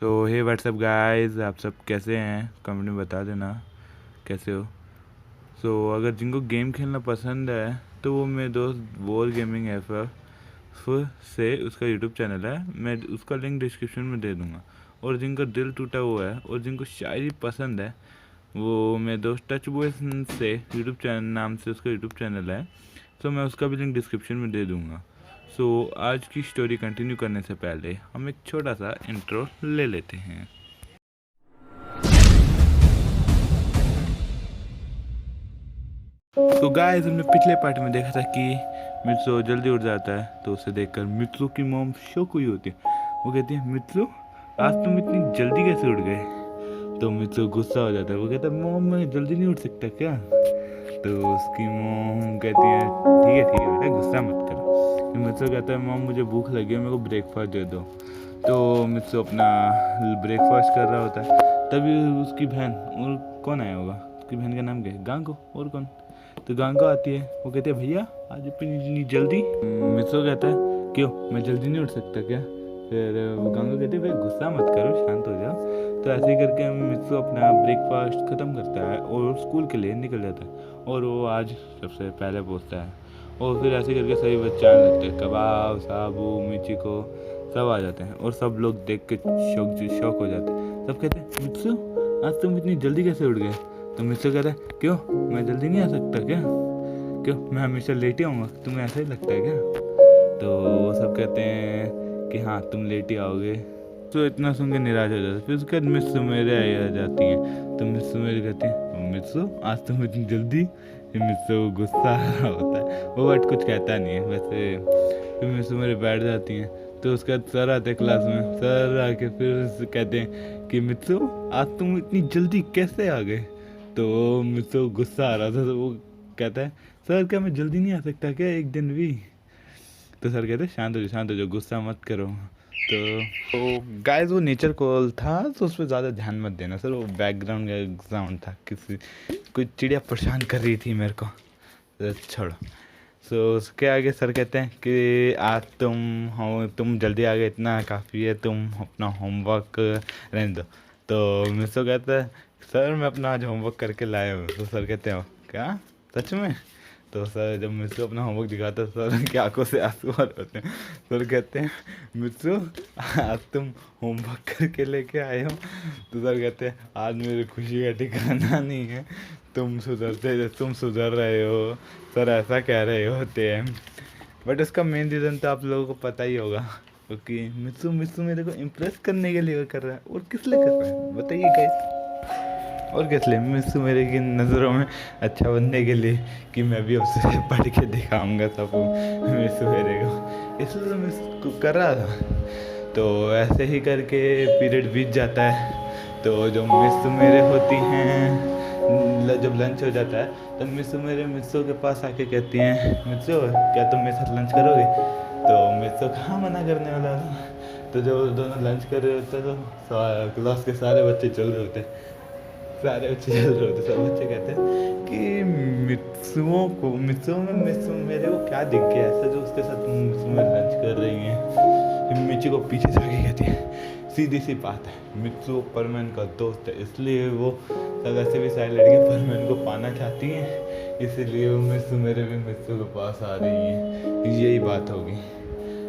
तो हे WhatsApp guys, आप सब कैसे हैं? कमेंट में बता देना कैसे हो। अगर जिनको गेम खेलना पसंद है तो वो मेरे दोस्त वॉर गेमिंग एफ से उसका यूट्यूब चैनल है, मैं उसका लिंक डिस्क्रिप्शन में दे दूँगा। और जिनका दिल टूटा हुआ है और जिनको शायरी पसंद है वो मेरे दोस्त टच बॉयज से यूट्यूब चैनल नाम से उसका यूट्यूब चैनल है, तो मैं उसका भी लिंक डिस्क्रिप्शन में दे दूँगा। आज की स्टोरी कंटिन्यू करने से पहले हम एक छोटा सा इंट्रो ले लेते हैं। गाइस, हमने पिछले पार्ट में देखा था कि मित्सु जल्दी उठ जाता है, तो उसे देखकर मित्सु की मॉम शॉक हुई होती है। वो कहती है, मित्सु आज तुम इतनी जल्दी कैसे उठ गए? तो मित्सु गुस्सा हो जाता है। वो कहता है, मॉम मैं जल्दी नहीं उठ सकता क्या? तो उसकी मॉम कहती है, ठीक है बेटा, गुस्सा मत करो। तो मित्सु कहता है, मॉम मुझे भूख लगी है, मेरे को ब्रेकफास्ट दे दो। तो मित्सु अपना ब्रेकफास्ट कर रहा होता है, तभी उसकी बहन, और कौन आया होगा, उसकी बहन का नाम क्या है? गांगो। और कौन? तो गांगो आती है। वो कहते हैं, भैया आज इतनी जल्दी? मित्सु कहता है, क्यों मैं जल्दी नहीं उठ सकता क्या? फिर वो गांगो कहते हैं, भाई गुस्सा मत करो, शांत हो जाओ। तो ऐसे ही करके मित्सु अपना ब्रेकफास्ट ख़त्म करता है और स्कूल के लिए निकल जाता है, और वो आज सबसे पहले पहुंचता है। और फिर ऐसे करके सभी बच्चे आने लगते हैं, कबाब, साबू, मिचिको सब आ जाते हैं, और सब लोग देख के शौक हो जाते हैं। सब कहते हैं, मित्सु आज तुम इतनी जल्दी कैसे उठ गए? तो मित्सु कहता है, क्यों मैं जल्दी नहीं आ सकता क्या? क्यों मैं हमेशा लेट ही आऊँगा, तुम्हें ऐसा ही लगता है क्या? तो वो सब कहते हैं कि हाँ तुम लेट ही आओगे। तो इतना सुन के निराश हो जाता है। फिर उसके बाद मिस सुमेरे आ जाती हैं। तो मिस सुमेरे कहती हैं, मित्सु आज तुम इतनी जल्दी? फिर मित्सु गुस्सा आ रहा होता है, वो बट कुछ कहता नहीं है वैसे। फिर मिस सुमेरे बैठ जाती हैं। तो उसके बाद सर आते क्लास में, सर आके फिर कहते हैं कि मित्सु आज तुम इतनी जल्दी कैसे आ गए? तो मित्सु गुस्सा आ रहा था, तो वो कहता है, सर क्या मैं जल्दी नहीं आ सकता क्या एक दिन भी? तो सर कहते, शांत हो जाओ, गुस्सा मत करो। तो गाइस वो नेचर कॉल था, तो उस पर ज़्यादा ध्यान मत देना सर, वो बैकग्राउंड का साउंड था, किसी कोई चिड़िया परेशान कर रही थी मेरे को, तो छोड़ो। उसके आगे सर कहते हैं कि आज तुम जल्दी आ गए, इतना काफ़ी है, तुम अपना होमवर्क रहने दो। तो मिसो कहता है, सर मैं अपना आज होमवर्क करके लाया हूँ। तो सर कहते हैं, क्या सच में? तो सर जब मिस्सू अपना होमवर्क दिखाता है, सर की आंखों से आंसू आ होते हैं। सर कहते हैं, मिस्सू आज तुम होमवर्क करके लेके आए हो? तो सर कहते हैं, आज मेरी खुशी का ठिकाना नहीं है, तुम सुधर रहे हो सर, ऐसा कह रहे होते हैं। बट उसका मेन रीज़न तो आप लोगों को पता ही होगा, क्योंकि मिस्सू मेरे को इम्प्रेस करने के लिए कर रहा है, और किस लिए कर रहा है बताइए गाइस? और किस लिए? मिस्सू मेरे की नज़रों में अच्छा बनने के लिए, कि मैं भी उससे पढ़ के दिखाऊंगा सब मिस्सू मेरे को, इसलिए तो मैं कर रहा था। तो ऐसे ही करके पीरियड बीत जाता है। तो जो मिस्सू मेरे होती हैं, जब लंच हो जाता है तो मिस्सू के पास आके कहती हैं, मिस्सू क्या तुम मेरे साथ लंच करोगे? तो मिस्सू कहाँ मना करने वाला था। तो जो दोनों लंच कर रहे होते हैं, तो क्लास के सारे बच्चे चल रहे होते हैं, सब बच्चे कहते हैं कि मित्सु मेरे को क्या दिख गया ऐसा जो उसके साथ मित्सु में लंच कर रही हैं। मिची को पीछे से आगे कहती है, सीधी सी बात है, मित्सु परमैन का दोस्त है, इसलिए वो वैसे भी सारी लड़कियां परमैन को पाना चाहती हैं, इसीलिए वो मित्सु के पास आ रही हैं, यही बात होगी।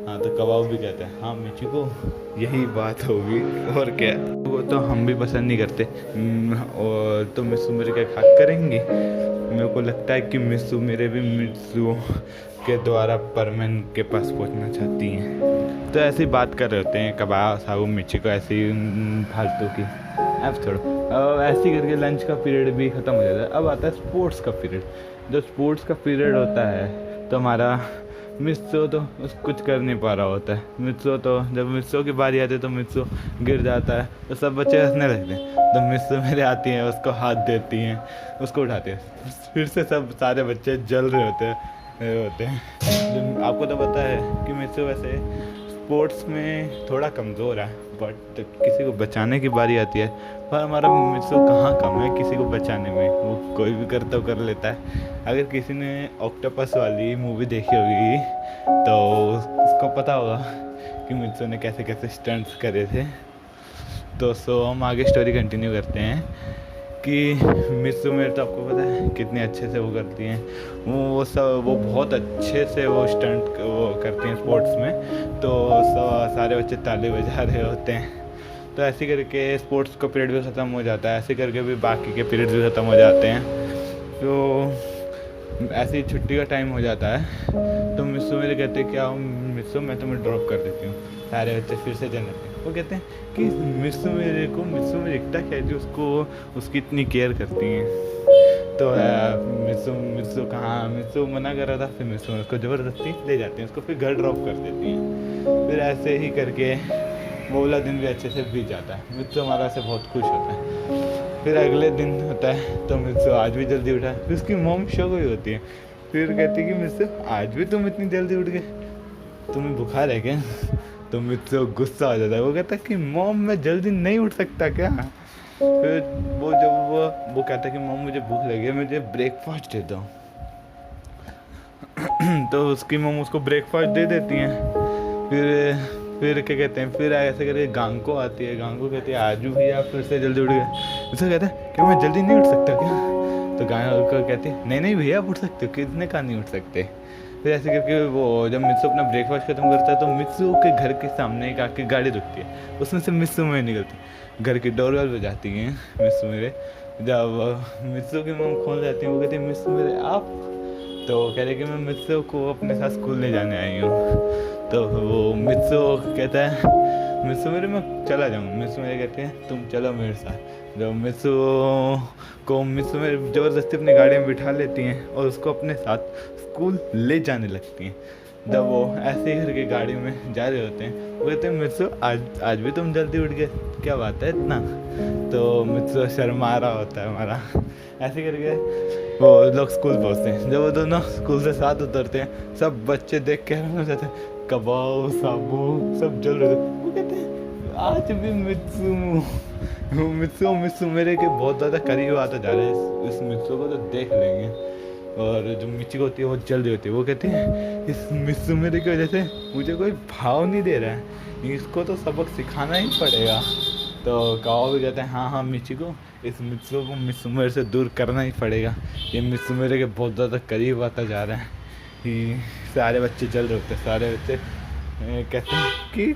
हाँ, तो कबाब भी कहते हैं, हाँ मिची को यही बात होगी, और क्या। वो तो हम भी पसंद नहीं करते, और तो मिस्सू मेरे क्या खाक करेंगी? मेरे को लगता है कि मिस्सू मेरे भी मित्सु के द्वारा परमैन के पास पहुंचना चाहती हैं। तो ऐसी बात कर रहे होते हैं कबाब, साबू, मिची को, ऐसी फालतू की। अब छोड़ो, ऐसे करके लंच का पीरियड भी ख़त्म हो जाता है। अब आता है स्पोर्ट्स का पीरियड। जब स्पोर्ट्स का पीरियड होता है तो हमारा मित्सु तो कुछ कर नहीं पा रहा होता है। जब मित्सु की बारी आती है तो मित्सु गिर जाता है, तो सब बच्चे हंसने लगते हैं। तो मित्सु मेरे आती हैं, उसको हाथ देती हैं, उसको उठाती हैं, फिर से सब सारे बच्चे जल रहे होते हैं। आपको तो पता है कि मित्सु वैसे स्पोर्ट्स में थोड़ा कमज़ोर है, बट किसी को बचाने की बारी आती है, पर हमारा मित्सु कहाँ कम है किसी को बचाने में, वो कोई भी करता कर लेता है। अगर किसी ने ऑक्टोपस वाली मूवी देखी होगी तो उसको पता होगा कि मित्सु ने कैसे कैसे स्टंट्स करे थे। तो हम आगे स्टोरी कंटिन्यू करते हैं कि मित्सु मेरे तो आपको पता है कितने अच्छे से वो करती हैं, वो बहुत अच्छे से वो स्टंट वो करती हैं स्पोर्ट्स में। तो सारे बच्चे ताली बजा रहे होते हैं, तो ऐसे करके स्पोर्ट्स का पीरियड भी ख़त्म हो जाता है, ऐसे करके भी बाकी के पीरियड्स भी ख़त्म हो जाते हैं। तो ऐसे ही छुट्टी का टाइम हो जाता है, तो मिस्सू मेरे कहते हैं क्या मिस्सू मैं तुम्हें ड्रॉप कर देती हूँ। सारे बच्चे फिर से चलने लगते हैं। वो कहते हैं कि मिस्सू में दिखता क्या है जो उसकी इतनी केयर करती हैं। तो मिस्सू मना कर रहा था, फिर मिस्सू उसको ज़बरदस्ती ले जाती हैं, उसको फिर घर ड्रॉप कर देती हैं। फिर ऐसे ही करके वो वाला दिन भी अच्छे से बीत जाता है। मिस्सू हमारा से बहुत खुश होता है। फिर अगले दिन होता है तो मिस्सू आज भी जल्दी उठा, फिर उसकी मॉम शौक हुई होती है। फिर कहती है कि मिस्सू आज भी तुम इतनी जल्दी उठ गए, तुम्हें बुखार है क्या? तो मिस्सू गुस्सा आ जाता है, वो कहता है कि मॉम मैं जल्दी नहीं उठ सकता क्या? फिर वो कहता है कि मॉम मुझे भूख लगी है, मुझे ब्रेकफास्ट दे दो। तो उसकी मॉम उसको ब्रेकफास्ट दे देती हैं। फिर क्या कहते हैं, फिर ऐसे करके गांगको आती है। गांगको कहती है आज भी भैया फिर से जल्दी उठ गए। उसको कहता है कि मैं जल्दी नहीं उठ सकता क्या? तो गांगको कहती है नहीं भैया आप उठ सकते हो, कितने का नहीं उठ सकते। फिर ऐसे करके वो जब मित्सू अपना ब्रेकफास्ट खत्म करता है तो मित्सू के घर के सामने एक आके गाड़ी रुकती है, उसमें से मित्सू में निकलती, घर की डोरबेल बजाती हैं मित्सू मेरे। जब मित्सू की मॉम खोल जाती है, वो कहती है मित्सू मेरे आप? तो कह रहे कि मैं मित्सू को अपने साथ स्कूल ले जाने आई हूँ। तो वो मित्सू कहता है मित्सू मेरे मैं चला जाऊँ। मित्सू मेरे कहते हैं तुम चलो मेरे साथ। जब मित्सू मेरे ज़बरदस्ती अपनी गाड़ी में बिठा लेती हैं और उसको अपने साथ स्कूल ले जाने लगती हैं। जब वो ऐसे ही करके गाड़ी में जा रहे होते हैं, वो कहते हैं मित्सू आज भी तुम जल्दी उठ गए, क्या बात है इतना? तो मित्सू शर्मा रहा होता है हमारा। ऐसे करके वो लोग स्कूल पहुँचते हैं। जब वो दोनों स्कूल से साथ उतरते हैं, सब बच्चे देख के हैरान हो जाते हैं, कबाब साबू सब जल रहे थे। वो कहते हैं आज भी मित्सू मेरे के बहुत ज़्यादा करीब आता जा रहा है, इस मित्सू को तो देख लेंगे। और जो मिचिको होती है वो जल रही होती है। वो कहती है इस मित्सू मेरे की वजह से मुझे कोई भाव नहीं दे रहा है, इसको तो सबक सिखाना ही पड़ेगा। तो काओ भी कहते हैं हाँ मिचिको, इस मित्सू को मित्सू मेरे से दूर करना ही पड़ेगा, ये मित्सू मेरे के बहुत ज़्यादा करीब आता जा रहा है। कि सारे बच्चे जल रहे होते हैं। सारे बच्चे कहते हैं कि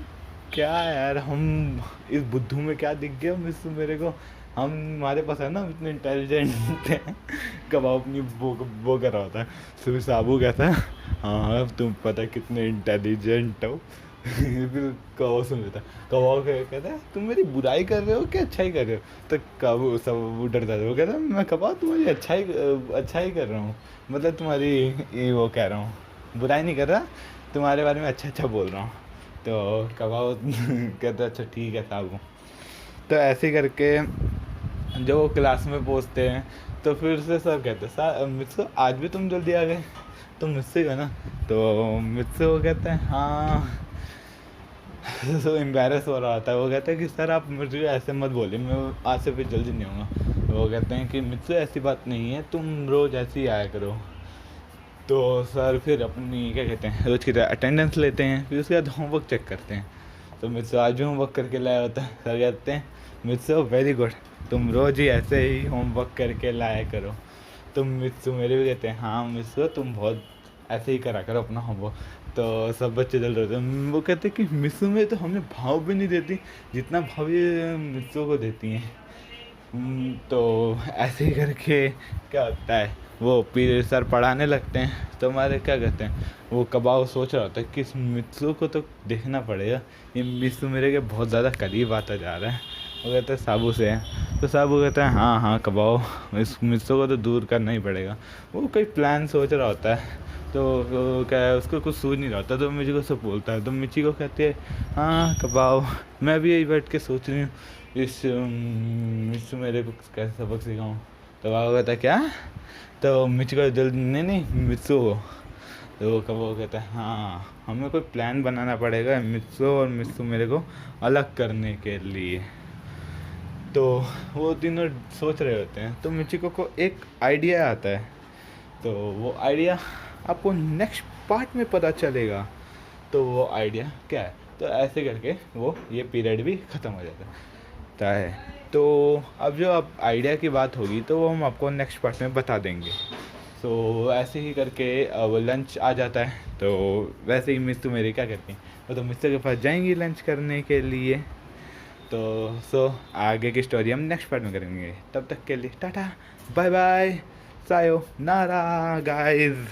क्या यार हम इस बुद्धू में क्या दिख गया मित्सू मेरे को, हम हमारे पास है ना इतने इंटेलिजेंट हैं। कबाब अपनी वो कर रहा होता है। फिर साबू कहता है हाँ तुम पता कितने इंटेलिजेंट हो। फिर कबाब सुन लेता है। कबाब कहता है तुम मेरी बुराई कर रहे हो कि अच्छाई कर रहे हो? तो कबाब सब डरता है। वो कहता है मैं कबाब तुम्हारी अच्छाई कर रहा हूँ, मतलब तुम्हारी वो कह रहा हूँ, बुराई नहीं कर रहा, तुम्हारे बारे में अच्छा बोल रहा हूँ। तो कबाब कहता है अच्छा ठीक है साबू। तो ऐसे करके जब वो क्लास में पहुंचते हैं तो फिर से सर कहते हैं मित्सू आज भी तुम जल्दी आ गए, तुम मित्सू हो ना? तो मित्सू कहते हैं हाँ। तो एम्बैरस हो रहा होता है। वो कहते हैं कि सर आप मुझे ऐसे मत बोलिए, मैं आज से फिर जल्दी नहीं आऊँगा। वो कहते हैं कि मित्सू ऐसी बात नहीं है, तुम रोज़ ऐसे ही आया करो। तो सर फिर अपनी क्या कहते हैं रोज़ की तरह अटेंडेंस लेते हैं, फिर उसके बाद होमवर्क चेक करते हैं। तो मित्सू आज भी होमवर्क करके लाया होता है। सर कहते हैं मित्सू वेरी गुड, तुम रोज़ ही ऐसे ही होमवर्क करके लाया करो। तो मित्सू मेरे भी कहते हैं हाँ मित्सू तुम बहुत ऐसे ही करा करो अपना होमवर्क। तो सब बच्चे जल रहे थे। वो कहते हैं कि मित्सू में तो हमें भाव भी नहीं देती जितना भाव ये मित्सू को देती हैं। तो ऐसे ही करके क्या होता है वो पीरियड सर पढ़ाने लगते हैं। तो हमारे क्या कहते हैं वो कबाब सोच रहा होता है कि इस मित्सू को तो देखना पड़ेगा, ये मित्सू मेरे के बहुत ज़्यादा करीब आता जा रहा है। वो कहते हैं साबू से है। तो साबू कहता है हाँ कबाब इस मित्सू को तो दूर करना ही पड़ेगा। वो कोई प्लान सोच रहा होता है। तो क्या है उसको कुछ सूझ नहीं रहा होता। तो मिची को सब बोलता है। तो मिची को कहती है हाँ कबाब मैं भी यही बैठ के सोच रही हूँ इस मित्सू मेरे को कैसे सबक सिखाऊँ। तो बाबा कहता है क्या? तो मिची को जल्दी नहीं मित्सू हो। तो कबाब कहता है हाँ हमें कोई प्लान बनाना पड़ेगा मित्सू और मित्सू मेरे को अलग करने के लिए। तो वो तीनों सोच रहे होते हैं। तो मिचिको को एक आइडिया आता है। तो वो आइडिया आपको नेक्स्ट पार्ट में पता चलेगा। तो वो आइडिया क्या है? तो ऐसे करके वो ये पीरियड भी ख़त्म हो जाता है। होता है। तो अब जो अब आइडिया की बात होगी तो वो हम आपको नेक्स्ट पार्ट में बता देंगे। सो ऐसे ही करके अब लंच आ जाता है। तो वैसे ही मिस तो मेरी क्या करती हैं, वो तो मिस्टर के पास जाएंगी लंच करने के लिए। तो आगे की स्टोरी हम नेक्स्ट पार्ट में करेंगे। तब तक के लिए टाटा बाय बाय सायो नारा गाइस।